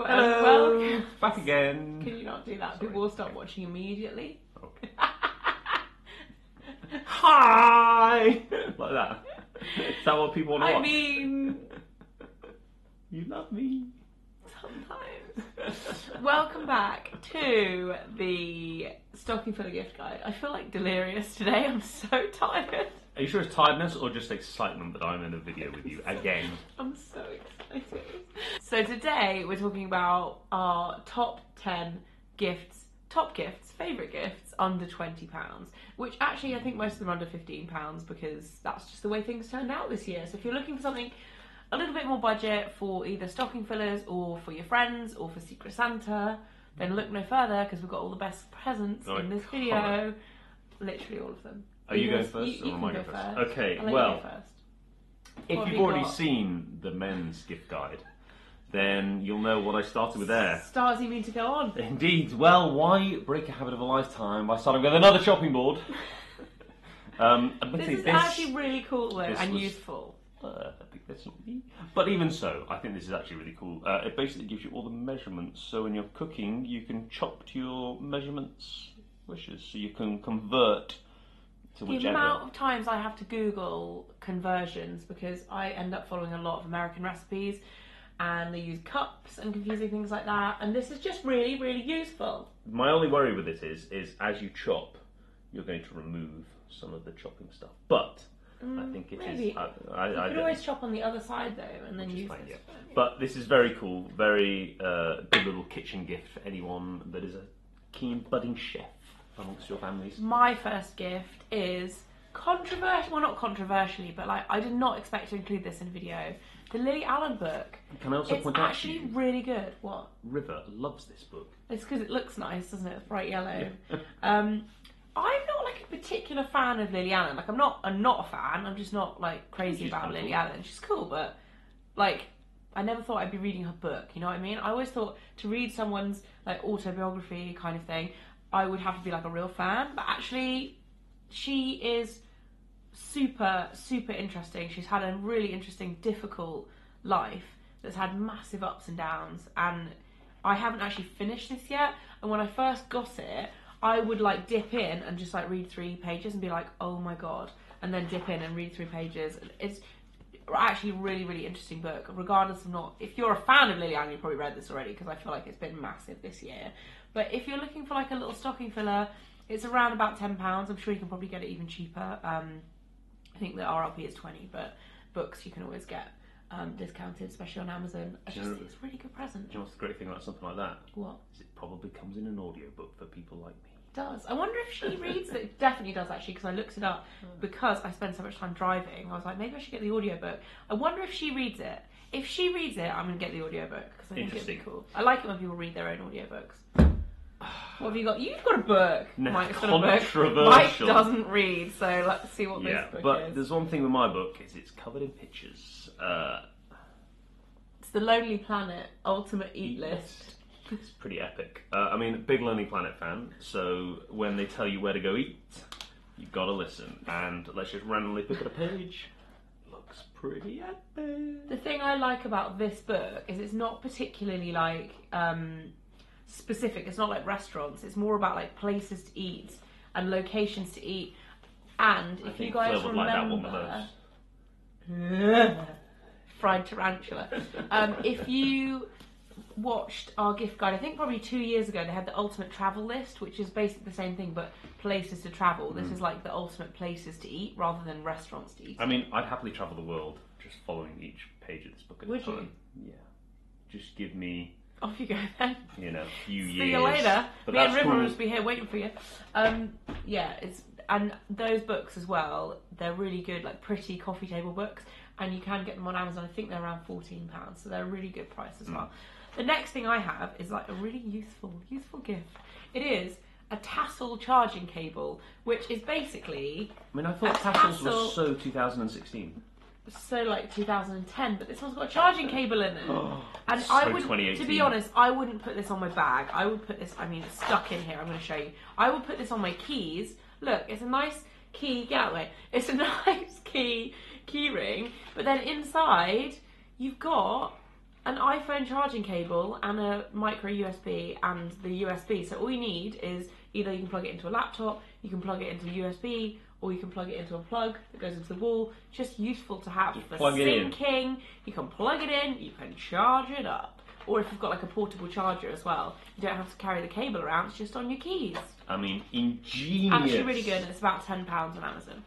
Hello, and welcome. Back again. Can you not do that? Sorry. People will stop watching immediately. Okay. Hi! Like that. Is that what people want to watch? I mean, you love me. sometimes. Welcome back to the stocking filler gift guide. I feel like delirious today. I'm so tired. Are you sure it's tiredness or just excitement that I'm in a video with you again? I'm so excited. So today we're talking about our top 10 gifts, favourite gifts under £20, which actually I think most of them are under £15 because that's just the way things turned out this year. So if you're looking for something a little bit more budget for either stocking fillers or for your friends or for Secret Santa, then look no further because we've got all the best presents in this video. Literally all of them. Are you going first or am I going first? Okay, well, if you've already seen the men's gift guide, then you'll know what I started with there. Stars you mean to go on? Indeed. Well, why break a habit of a lifetime by starting with another chopping board? This is actually really cool though and useful. But even so, I think this is actually really cool. It basically gives you all the measurements, so when you're cooking, you can chop to your measurements wishes, so you can convert to whichever. The amount of times I have to Google conversions because I end up following a lot of American recipes and they use cups and confusing things like that, and this is just really, really useful. My only worry with it is as you chop, you're going to remove some of the chopping stuff, but I think it maybe. is. You could always chop on the other side though, and then use this. Yeah. But this is very cool, very good little kitchen gift for anyone that is a keen budding chef amongst your families. My first gift is controversial. Well, not controversially, but like I did not expect to include this in a video. The Lily Allen book. Can I also point out to you? It's actually really good. What? River loves this book. It's because it looks nice, doesn't it? It's bright yellow. Yeah. I'm not like a particular fan of Lily Allen. Like I'm not a fan. I'm just not like crazy about Lily Allen. She's cool, but like I never thought I'd be reading her book. You know what I mean? I always thought to read someone's like autobiography kind of thing, I would have to be like a real fan. But actually, she is super, super interesting. She's had a really interesting, difficult life that's had massive ups and downs. And I haven't actually finished this yet. And when I first got it, I would like dip in and just like read 3 pages and be like, oh my god, and then dip in and read 3 pages. It's actually a really, really interesting book, regardless of not, if you're a fan of Lily Allen, you've probably read this already because I feel like it's been massive this year. But if you're looking for like a little stocking filler, it's around about £10. I'm sure you can probably get it even cheaper. I think the RRP is 20, but books you can always get discounted, especially on Amazon. It's a really good present. Do you know what's the great thing about something like that? What? Is it probably comes in an audiobook for people like me. It does. I wonder if she reads it. It definitely does actually, because I looked it up because I spend so much time driving. I was like, maybe I should get the audiobook. I wonder if she reads it. If she reads it, I'm going to get the audiobook because I think it'd be cool. I like it when people read their own audiobooks. What have you got? You've got a book. Mike's got a book. Mike doesn't read, so let's see what this book is. But there's one thing with my book, is it's covered in pictures. It's the Lonely Planet Ultimate Eat List. It's pretty epic. I mean, big Lonely Planet fan, so when they tell you where to go eat, you've got to listen. And let's just randomly pick at a page. Looks pretty epic. The thing I like about this book is it's not particularly like specific. It's not like restaurants. It's more about like places to eat and locations to eat. And if you guys Fleur would remember, like that one fried tarantula. If you watched our gift guide, I think probably 2 years ago, they had the ultimate travel list, which is basically the same thing but places to travel. This is like the ultimate places to eat rather than restaurants to eat. I mean, I'd happily travel the world just following each page of this book at a time. Would you? Yeah. Just give me, off you go then. you know, a few years. See you later. But Me and that's River cool. will just be here waiting for you. Yeah, and those books as well, they're really good, like pretty coffee table books, and you can get them on Amazon. I think they're around £14, so they're a really good price as well. The next thing I have is like a really useful gift. It is a Tassel charging cable, which is basically... I mean, I thought Tassels was so 2016. So like 2010, but this one's got a charging cable in it. And so I would, 2018. to be honest, I wouldn't put this on my bag. I would put this, I mean, it's stuck in here, I'm going to show you. I would put this on my keys. Look, it's a nice key, get out of the way. It's a nice key ring, but then inside you've got an iPhone charging cable and a micro USB and the USB. So all you need is either you can plug it into a laptop, you can plug it into USB, or you can plug it into a plug that goes into the wall. Just useful to have for syncing. You can plug it in, you can charge it up. Or if you've got like a portable charger as well, you don't have to carry the cable around, it's just on your keys. I mean, ingenious. Actually really good, and it's about £10 on Amazon.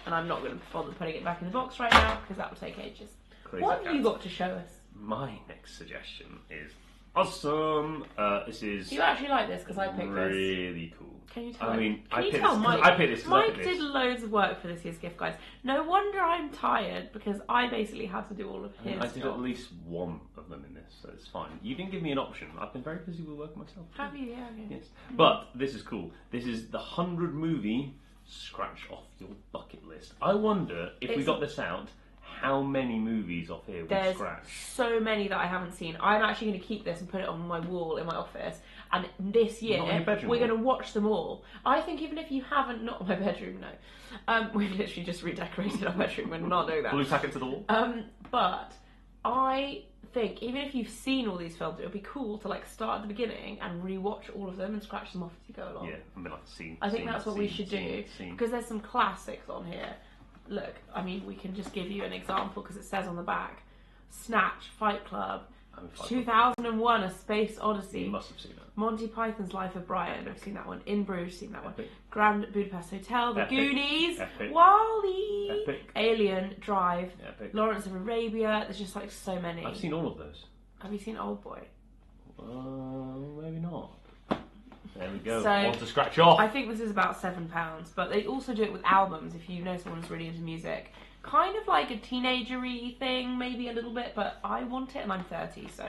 And I'm not going to bother putting it back in the box right now, because that will take ages. Crazy what have you got to show us? My next suggestion is awesome. This is... You actually like this, because I picked this. Really cool. Can you tell? I mean, Can you tell Mike? I picked this. Mike did loads of work for this year's gift, guys. No wonder I'm tired, because I basically had to do all of his. I did at least one of them in this, so it's fine. You didn't give me an option. I've been very busy with work myself. Have you? Yeah. Yes. But this is cool. This is the 100 movie scratch off your bucket list. I wonder if we got this out, how many movies off here would scratch? So many that I haven't seen. I'm actually going to keep this and put it on my wall in my office. And this year, we're going to watch them all. I think even if you haven't, not my bedroom, no. We've literally just redecorated our bedroom and not know that. Will we tack it to the wall? But I think even if you've seen all these films, it would be cool to like start at the beginning and rewatch all of them and scratch them off as you go along. Yeah, I mean like a scene. I think that's what we should do because there's some classics on here. Look, I mean, we can just give you an example because it says on the back: Snatch, Fight Club, 2001: A Space Odyssey. You must have seen that. Monty Python's Life of Brian. I've seen that one. In Bruges, seen that Epic. one. Grand Budapest Hotel, The Goonies, Epic. Wall-E, Epic. Alien, Drive, Epic. Lawrence of Arabia. There's just like so many. I've seen all of those. Have you seen Old Boy? Maybe not. There we go. So, on to scratch off. I think this is about £7, but they also do it with albums if you know someone's really into music. Kind of like a teenager-y thing, maybe a little bit, but I want it and I'm 30, so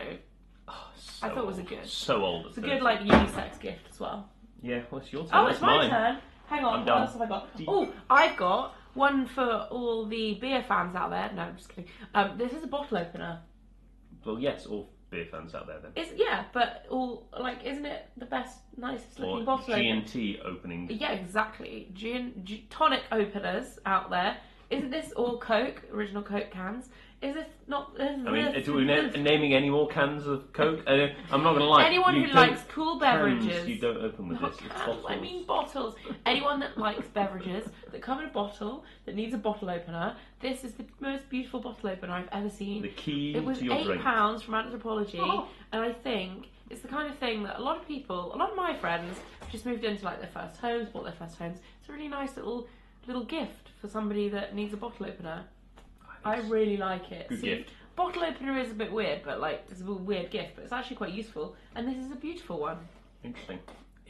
I thought it was a good. So old. It's a good like unisex gift as well. Yeah, well, it's your turn. Oh, it's my turn. Hang on, what done. else have I got? Oh, I've got one for all the beer fans out there. No, I'm just kidding. This is a bottle opener. Well, yes, all beer fans out there then. Yeah, but all like, isn't it the best, nicest looking bottle opener? G&T opening. Yeah, exactly. Tonic openers out there. Isn't this all Coke? Original Coke cans? Is this not? I mean, do we naming any more cans of Coke? I'm not going to lie. Anyone who likes cool beverages. Cans, you don't open with Not this. cans, It's bottles. I mean bottles. Anyone that likes beverages that come in a bottle that needs a bottle opener. This is the most beautiful bottle opener I've ever seen. The key it was to your drink. £8 from Anthropology, and I think it's the kind of thing that a lot of my friends just moved into like their first homes, bought their first homes. It's a really nice little gift for somebody that needs a bottle opener. I really like it. Good gift. Bottle opener is a bit weird, but like it's a weird gift, but it's actually quite useful. And this is a beautiful one. Interesting.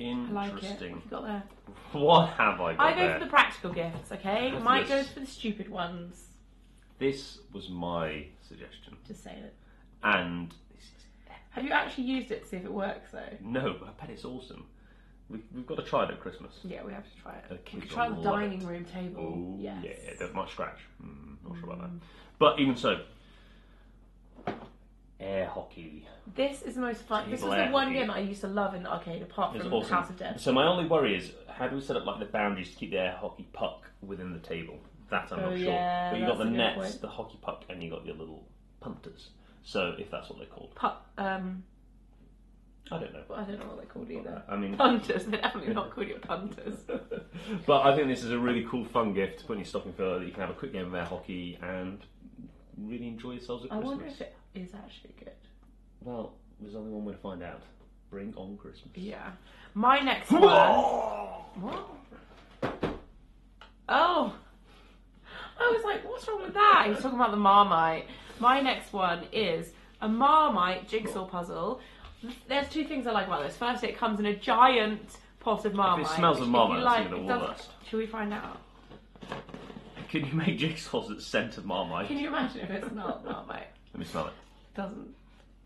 I like it. What have you got there? What have I got I go there? for the practical gifts, okay? What's Mike this? goes for the stupid ones. This was my suggestion. Just saying it. And this is Have you actually used it to see if it works though? no, I bet it's awesome. We've got to try it at Christmas. Yeah, we have to try it. The We kids could try will the love dining it. room table. Oh, Yes. yeah, that might scratch. Not sure about that. But even so, air hockey. This is the most fun. This was Table the one hockey. game I used to love in the arcade, apart It's from awesome. House of Dead. So my only worry is, how do we set up like the boundaries to keep the air hockey puck within the table? That I'm not sure. Yeah, But you got that's the a good nets, point. the hockey puck, and you got your little punters. So if that's what they're called, I don't know. I don't know what they're called either. I mean, Punters. They're definitely not called your punters. but I think this is a really cool, fun gift to put in your stocking filler that you can have a quick game of air hockey and really enjoy yourselves at I Christmas. wonder if it is actually good. Well, there's only one way to find out. Bring on Christmas. Yeah. My next one. What? Oh. I was like, what's wrong with that? He was talking about the Marmite. My next one is a Marmite jigsaw puzzle. There's two things I like about this. First, it comes in a giant pot of Marmite. If it smells of Marmite, like, it's going to worst. Should we find out? Can you make jigsaws that scent of Marmite? Can you imagine if it smelled Marmite? Let me smell it. Doesn't.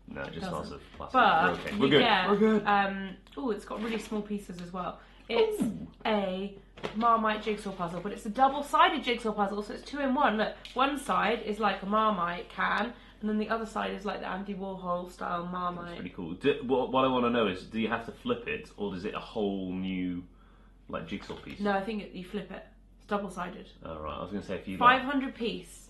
No, it just smells of plastic. But We're okay. We're good. We're good. Oh, it's got really small pieces as well. It's a Marmite jigsaw puzzle, but it's a double-sided jigsaw puzzle, so it's 2 in 1. Look, one side is like a Marmite can, and then the other side is like the Andy Warhol style Marmite. That's pretty cool. What I want to know is, do you have to flip it, or is it a whole new, like, jigsaw piece? No, I think you flip it. It's double-sided. All right. I was going to say if you 500 piece.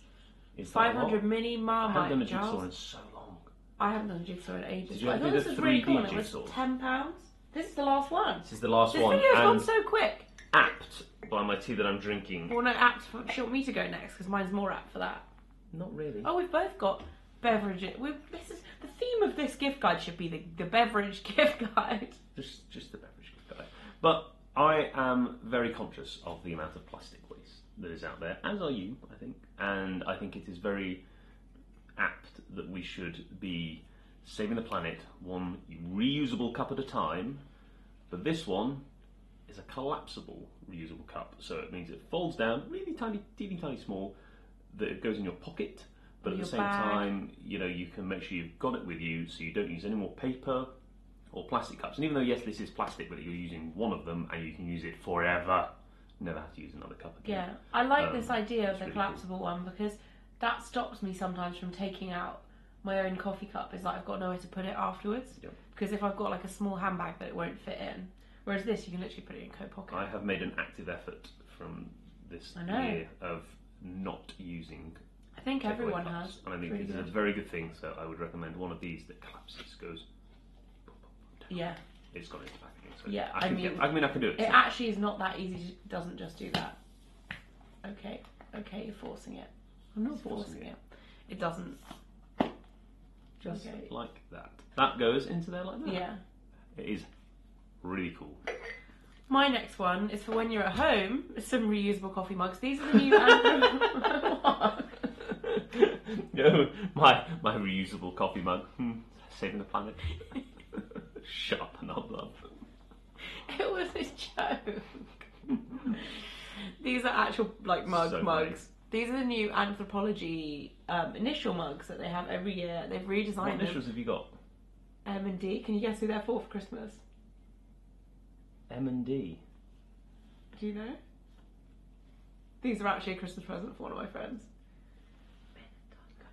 Is that 500 a lot? mini I Marmite haven't done a jigsaw jars. in so long. I haven't done a jigsaw in ages. Did you But I ever thought do this the was really 3D cool. And it was jigsaw? £10. This is the last one. This is the last This one. video's and gone so quick. apt by my tea that I'm drinking. Well, no, apt. Do you want me to go next? Because mine's more apt for that. Not really. Oh, we've both got beverages. This is the theme of this gift guide. Should be the beverage gift guide. Just the beverage gift guide. But I am very conscious of the amount of plastic waste that is out there, as are you, I think. And I think it is very apt that we should be saving the planet one reusable cup at a time. But this one is a collapsible reusable cup. So it means it folds down really tiny, teeny tiny small, that it goes in your pocket. But at the same time, you know, you can make sure you've got it with you so you don't use any more paper or plastic cups. And even though, yes, this is plastic, but you're using one of them and you can use it forever. Never have to use another cup again. Yeah, I like this idea of the really collapsible one because that stops me sometimes from taking out my own coffee cup. Is like I've got nowhere to put it afterwards. Yep. Because if I've got like a small handbag that it won't fit in, whereas this you can literally put it in coat pocket. I have made an active effort from this year of not using. I think everyone cups. has. And I think Really this is a good. very good thing. So I would recommend one of these that collapses, goes. Yeah. It's gone into packaging. So Yeah, I can do it. It actually is not that easy. It doesn't just do that. Okay, you're forcing it. I'm not forcing it. It doesn't. Just like that. That goes into there like that. Yeah. It is really cool. My next one is for when you're at home. Some reusable coffee mugs. These are the new. No, my reusable coffee mug. Saving the planet. Shut up, nub. It was a joke. These are actual like mugs. Funny. These are the new Anthropology initial mugs that they have every year. They've redesigned What initials have you got? M and D. Can you guess who they're for Christmas? M&D. Do you know? These are actually a Christmas present for one of my friends.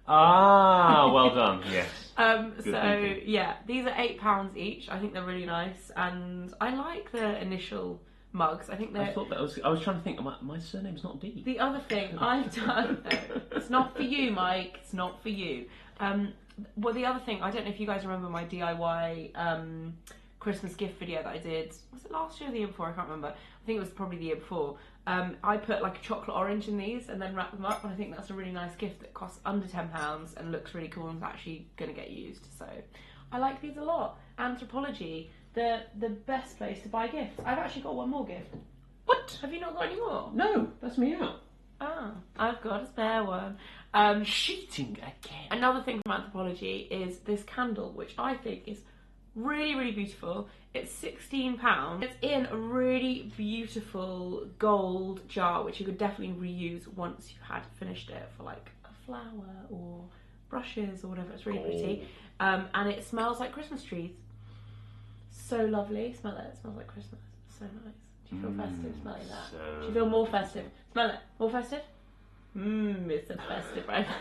Ah, well done. Yes. So thinking. yeah, these are £8 each. I think they're really nice, and I like the initial mugs. I think they're. I thought that was. I was trying to think. My surname's not D. The other thing I've done. No, it's not for you, Mike. It's not for you. Well, the other thing I don't know if you guys remember my DIY Christmas gift video that I did. Was it last year or the year before? I can't remember. I think it was probably the year before. I put like a chocolate orange in these and then wrap them up, and I think that's a really nice gift that costs under £10 and looks really cool and is actually going to get used. So I like these a lot. Anthropology, the best place to buy gifts. I've actually got one more gift. What? Have you not got any more? No, that's me out. Ah, I've got a spare one. Cheating again. Another thing from Anthropology is this candle, which I think is really, really beautiful. It's £16. It's in a really beautiful gold jar, which you could definitely reuse once you've had finished it for like a flower or brushes or whatever. It's really pretty. And it smells like Christmas trees. So lovely. Smell it. It smells like Christmas. So nice. Do you feel festive smelling that? So Do you feel more festive? Smell it. More festive? It's a festive right now.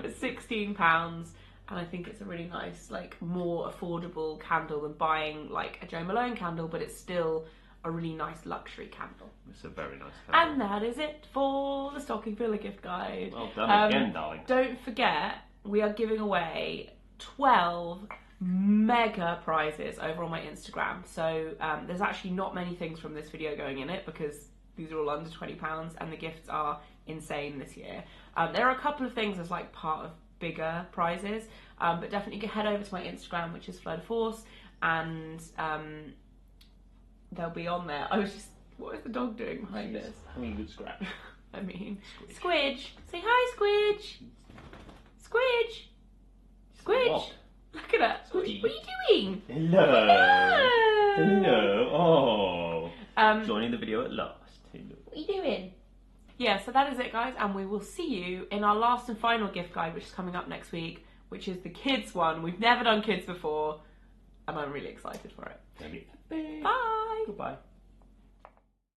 It's £16. And I think it's a really nice, like, more affordable candle than buying, like, a Jo Malone candle, but it's still a really nice luxury candle. It's a very nice candle. And that is it for the Stocking Filler gift guide. Well done again, darling. Don't forget, we are giving away 12 mega prizes over on my Instagram. So there's actually not many things from this video going in it because these are all under £20 and the gifts are insane this year. There are a couple of things as, like, part of bigger prizes, but definitely head over to my Instagram, which is Fleur, and they'll be on there. What is the dog doing behind this? Having a good scratch. I mean, Squidge. Say hi, Squidge. Squidge. Squidge. What? Look at that. What are you doing? Hello. Hello. Oh. Joining the video at last. Hello. What are you doing? Yeah, so that is it, guys, and we will see you in our last and final gift guide, which is coming up next week, which is the kids one. We've never done kids before, and I'm really excited for it. Bye. Bye! Goodbye.